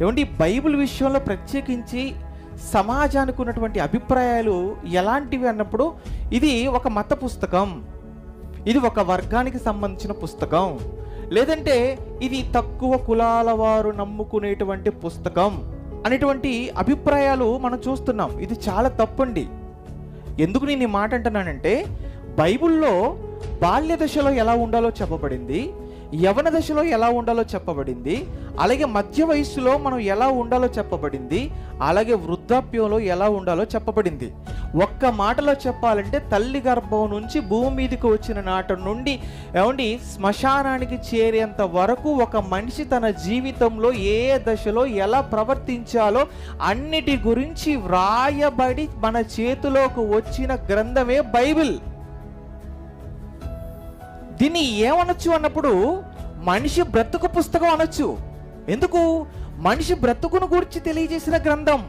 ఏమండి, బైబిల్ విషయంలో ప్రత్యేకించి సమాజానికి ఉన్నటువంటి అభిప్రాయాలు ఎలాంటివి అన్నప్పుడు, ఇది ఒక మత పుస్తకం, ఇది ఒక వర్గానికి సంబంధించిన పుస్తకం, లేదంటే ఇది తక్కువ కులాల వారు నమ్ముకునేటువంటి పుస్తకం అనేటువంటి అభిప్రాయాలు మనం చూస్తున్నాం. ఇది చాలా తప్పండి. ఎందుకు నేను ఈ మాట అంటున్నానంటే, బైబిల్లో బాల్య దశలో ఎలా ఉండాలో చెప్పబడింది, యవన దశలో ఎలా ఉండాలో చెప్పబడింది, అలాగే మధ్య వయస్సులో మనం ఎలా ఉండాలో చెప్పబడింది, అలాగే వృద్ధాప్యంలో ఎలా ఉండాలో చెప్పబడింది. ఒక్క మాటలో చెప్పాలంటే, తల్లి గర్భం నుంచి భూమి మీదకి వచ్చిన నాటి నుండి ఏమండి శ్మశానానికి చేరేంత వరకు ఒక మనిషి తన జీవితంలో ఏ దశలో ఎలా ప్రవర్తించాలో అన్నిటి గురించి వ్రాయబడి మన చేతిలోకి వచ్చిన గ్రంథమే బైబిల్. దీన్ని ఏమనొచ్చు అన్నప్పుడు, మనిషి బ్రతుకు పుస్తకం అనొచ్చు. ఎందుకు? మనిషి బ్రతుకును గురించి తెలియజేసిన గ్రంథం.